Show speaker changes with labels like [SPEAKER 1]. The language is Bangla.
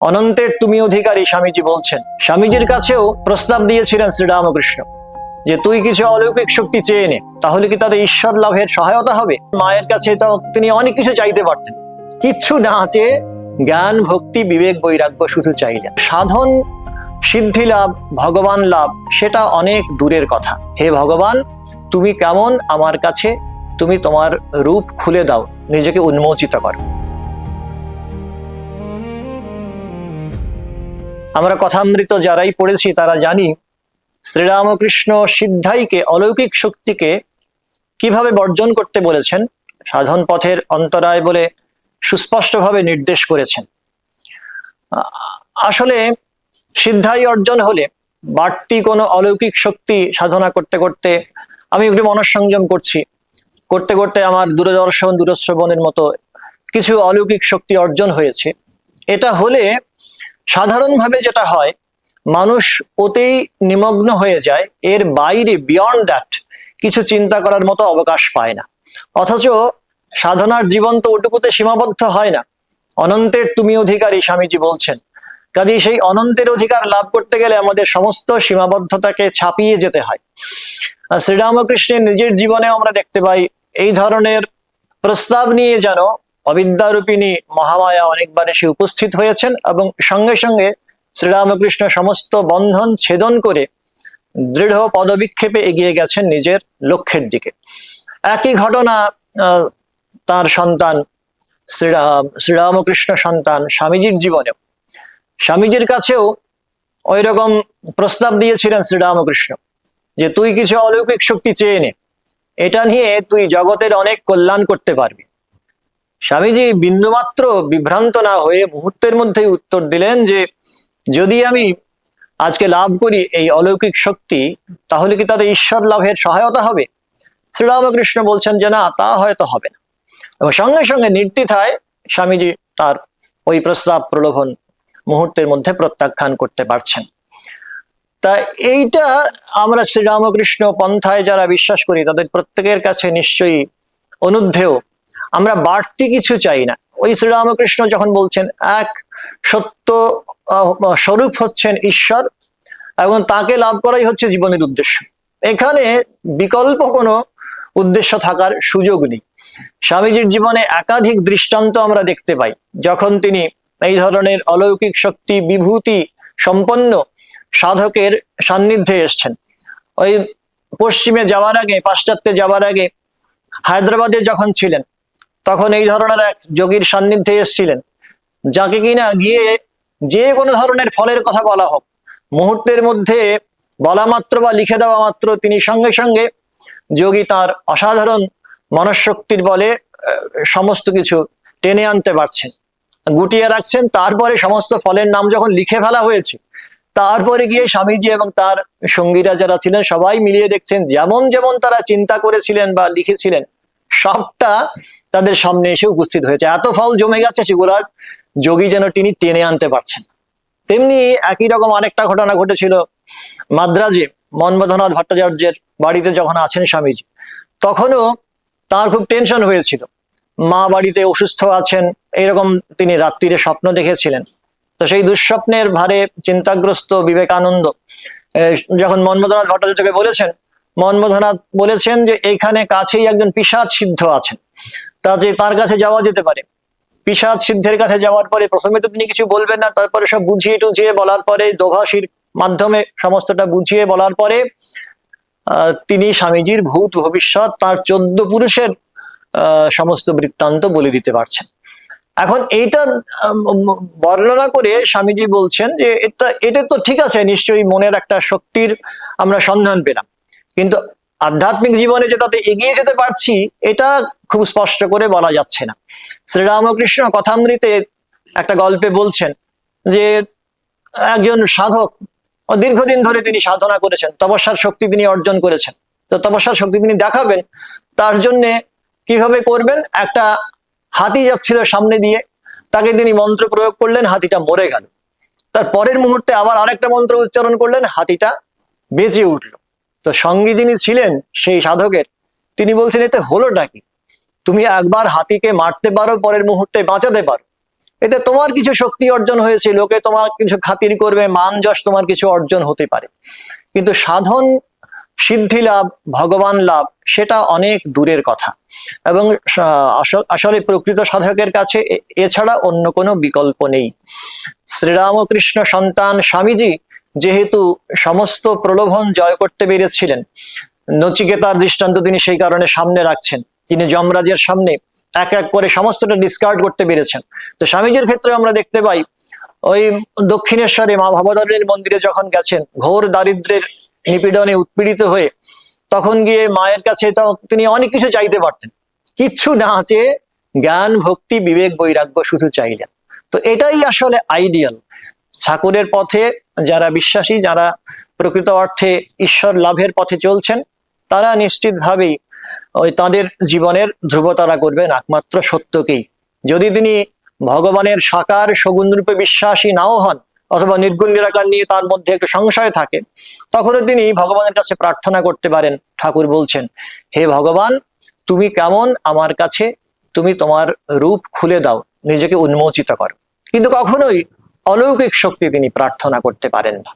[SPEAKER 1] অনন্তের তুমি অধিকারী, স্বামীজি বলছেন। স্বামীজির কাছেও প্রস্তাব দিয়েছিলেন শ্রীরামকৃষ্ণ যে তুই কিছু অলৌকিক শক্তি চেয়ে নে, তাহলে কি তাদের ঈশ্বর লাভের সহায়তা হবে। মায়ের কাছে তো তিনি অনেক কিছু চাইতে পারতেন, কিচ্ছু না চেয়ে জ্ঞান ভক্তি বিবেক বৈরাগ্য শুধু চাইলেন। সাধন সিদ্ধি লাভ ভগবান লাভ সেটা অনেক দূরের কথা। হে ভগবান, তুমি কেমন আমার কাছে, তুমি তোমার রূপ খুলে দাও, নিজেকে উন্মোচিত করো। আমরা কথামৃত যারাই পড়েছি তারা জানি শ্রীরামকৃষ্ণ সিদ্ধাইকে, অলৌকিক শক্তিকে কিভাবে বর্জন করতে বলেছেন, সাধন পথের অন্তরায় বলে সুস্পষ্টভাবে নির্দেশ করেছেন। আসলে সিদ্ধাই অর্জন হলে বাড়তি কোনো অলৌকিক শক্তি সাধনা করতে করতে, আমি একটু মনঃসংযম করতে করতে আমার দূরদর্শন দূরশ্রবণের মতো কিছু অলৌকিক শক্তি অর্জন হয়েছে। এটা হলে সাধারণভাবে যেটা হয়, মানুষ ওতেই নিমগ্ন হয়ে যায়, এর বাইরে বিয়ন্ড দ্যাট কিছু চিন্তা করার মতো অবকাশ পায় না। অথচ সাধনার জীবন তো ওটুকুতে সীমাবদ্ধ হয় না। অনন্তের তুমি অধিকারী, স্বামীজি বলছেন। কাজেই সেই অনন্তের অধিকার লাভ করতে গেলে আমাদের সমস্ত সীমাবদ্ধতাকে ছাপিয়ে যেতে হয়। শ্রীরামকৃষ্ণের নিজের জীবনেও আমরা দেখতে পাই এই ধরনের প্রস্তাব নিয়ে যেন অবিদ্যারূপিণী মহামায়া অনেকবার এসে উপস্থিত হয়েছেন এবং সঙ্গে সঙ্গে শ্রীরামকৃষ্ণ সমস্ত বন্ধন ছেদন করে দৃঢ় পদবিক্ষেপে এগিয়ে গেছেন নিজের লক্ষ্যের দিকে। একই ঘটনা তার সন্তান শ্রীরামকৃষ্ণ সন্তান স্বামীজির জীবনেও। স্বামীজির কাছেও ওই রকম প্রস্তাব দিয়েছিলেন শ্রীরামকৃষ্ণ যে তুই কিছু অলৌকিক শক্তি চেয়ে নে, এটা নিয়ে তুই জগতের অনেক কল্যাণ করতে পারবি। স্বামীজি বিন্দুমাত্র বিভ্রান্ত না হয়ে মুহূর্তের মধ্যেই উত্তর দিলেন যে যদি আমি আজকে লাভ করি এই অলৌকিক শক্তি, তাহলে কি তাদের ঈশ্বর লাভের সহায়তা হবে। শ্রীরামকৃষ্ণ বলছেন যে না, তা হয়তো হবে না। এবং সঙ্গে সঙ্গে নির্দ্বিধায় স্বামীজি তার ওই প্রস্তাব প্রলোভন মুহূর্তের মধ্যে প্রত্যাখ্যান করতে পারছেন। তা এইটা আমরা শ্রীরামকৃষ্ণ পন্থায় যারা বিশ্বাস করি তাদের প্রত্যেকের কাছে নিশ্চয়ই অনুদ্ধেয়। আমরা বাড়তি কিছু চাই না। ওই শ্রীরামকৃষ্ণ যখন বলছেন এক সত্য স্বরূপ হচ্ছেন ঈশ্বর এবং তাকে লাভ করাই হচ্ছে জীবনের উদ্দেশ্য, এখানে বিকল্প কোনো উদ্দেশ্য থাকার সুযোগ নেই। স্বামীজির জীবনে একাধিক দৃষ্টান্ত আমরা দেখতে পাই যখন তিনি এই ধরনের অলৌকিক শক্তি বিভূতি সম্পন্ন সাধকের সান্নিধ্যে এসছেন। ওই পশ্চিমে যাওয়ার আগে, পাশ্চাত্যে যাওয়ার আগে হায়দ্রাবাদে যখন ছিলেন তখন এই ধরনের এক যোগীর সান্নিধ্যে এসেছিলেন, যাকে কিনা গিয়ে যে কোনো ধরনের ফলের কথা বলা হোক, মুহূর্তের মধ্যে বলা মাত্র বা লিখে দেওয়া মাত্র তিনি সঙ্গে সঙ্গে যোগী তার অসাধারণ মনঃশক্তির বলে সমস্ত কিছু টেনে আনতে পারছেন, গুটিয়ে রাখছেন। তারপরে সমস্ত ফলের নাম যখন লিখে ফেলা হয়েছে, তারপরে গিয়ে স্বামীজি এবং তার সঙ্গীরা যারা ছিলেন সবাই মিলিয়ে দেখছেন যেমন যেমন তারা চিন্তা করেছিলেন বা লিখেছিলেন সবটা তাদের সামনে এসে উপস্থিত হয়েছে। এত ফল জমে গেছে সেগুলার যোগী যেন তিনি টেনে আনতে পারছেন। তেমনি একই রকম আরেকটা ঘটনা ঘটেছিল মাদ্রাজে মন্মথনাথ ভট্টাচার্যের বাড়িতে যখন আছেন স্বামীজি, তখনও তার খুব টেনশন হয়েছিল। মা বাড়িতে অসুস্থ আছেন, এইরকম তিনি রাত্রিরে স্বপ্ন দেখেছিলেন। তো সেই দুঃস্বপ্নের ভারে চিন্তাগ্রস্ত বিবেকানন্দ যখন মন্মথনাথ ভট্টাচার্যকে বলেছেন, মন্মথনাথ বলেছেন যে এইখানে কাছেই একজন পিশাচ সিদ্ধ আছেন, তার কাছে যাওয়া যেতে পারে। পিশাচ সিদ্ধের কাছে যাওয়ার পরে প্রথমে তো তিনি কিছু বলবেন না, তারপরে সব বুঝিয়ে টুঝিয়ে বলার পরে, দোভাষীর মাধ্যমে সমস্তটা বুঝিয়ে বলার পরে তিনি স্বামীজির ভূত ভবিষ্যৎ তার 14 পুরুষের সমস্ত বৃত্তান্ত বলে দিতে পারছেন। এখন এইটা বর্ণনা করে স্বামীজি বলছেন যে এটা তো ঠিক আছে, নিশ্চয়ই মনের একটা শক্তির আমরা সন্ধান পেলাম, কিন্তু আধ্যাত্মিক জীবনে যে তাতে এগিয়ে যেতে পারছি এটা খুব স্পষ্ট করে বলা যাচ্ছে না। শ্রীরামকৃষ্ণ কথামৃতে একটা গল্পে বলছেন যে একজন সাধক দীর্ঘদিন ধরে তিনি সাধনা করেছেন, তপস্যার শক্তি তিনি অর্জন করেছেন। তো তপস্যার শক্তি তিনি দেখাবেন, তার জন্য কিভাবে করবেন, একটা হাতি যাচ্ছিল সামনে দিয়ে, তাকে তিনি মন্ত্র প্রয়োগ করলেন, হাতিটা মরে গেল। তার পরের মুহূর্তে আবার আরেকটা মন্ত্র উচ্চারণ করলেন, হাতিটা বেঁচে উঠল। তো সঙ্গী যিনি ছিলেন সেই সাধকের, তিনি বলছেন এতে হলোটা কি, তুমি একবার হাতিকে মারতে পারো, পরের মুহূর্তে বাঁচাতে পারো, এতে তোমার কিছু শক্তি অর্জন হয়েছে, লোকে তোমার কিছু খাতির করবে, মান যশ তোমার কিছু অর্জন হতে পারে, কিন্তু সাধন, সিদ্ধি লাভ, ভগবান লাভ সেটা অনেক দূরের কথা। এবং আসলে প্রকৃত সাধকের কাছে এছাড়া অন্য কোনো বিকল্প নেই। শ্রীরামকৃষ্ণ সন্তান স্বামীজি যেহেতু সমস্ত প্রলোভন জয় করতে পেরেছিলেন, নচিকেতার দৃষ্টান্ত তিনি সেই কারণে সামনে রাখছেন। তিনি যমরাজের সামনে এক এক করে সমস্তটা ডিসকার্ড করতে পেরেছেন। তো স্বামীজির ক্ষেত্রে আমরা দেখতে পাই, ওই দক্ষিণেশ্বরে মা ভবতারিণীর মন্দিরে যখন গেছেন ঘোর দারিদ্রের নিপীড়নে উৎপীড়িত হয়ে, তখন গিয়ে মায়ের কাছে তিনি অনেক কিছু চাইতে পারতেন, কিচ্ছু না চেয়ে জ্ঞান, ভক্তি, বিবেক, বৈরাগ্য শুধু চাইলেন। তো এটাই আসলে আইডিয়াল। ঠাকুরের পথে যারা বিশ্বাসী, যারা প্রকৃত অর্থে ঈশ্বর লাভের পথে চলছেন, তারা নিশ্চিতভাবেই ওই তাদের জীবনের ধ্রুবতারা করবেন একমাত্র সত্যকেই। যদি তিনি ভগবানের সাকার সগুণ রূপে বিশ্বাসী নাও হন, অথবা নির্গুণ নিরাকার নিয়ে তার মধ্যে একটু সংশয় থাকে, তখনও তিনি ভগবানের কাছে প্রার্থনা করতে পারেন। ঠাকুর বলছেন, হে ভগবান, তুমি কেমন আমার কাছে, তুমি তোমার রূপ খুলে দাও, নিজেকে উন্মোচিত করো। কিন্তু কখনোই অলৌকিক শক্তি তিনি প্রার্থনা করতে পারেন না।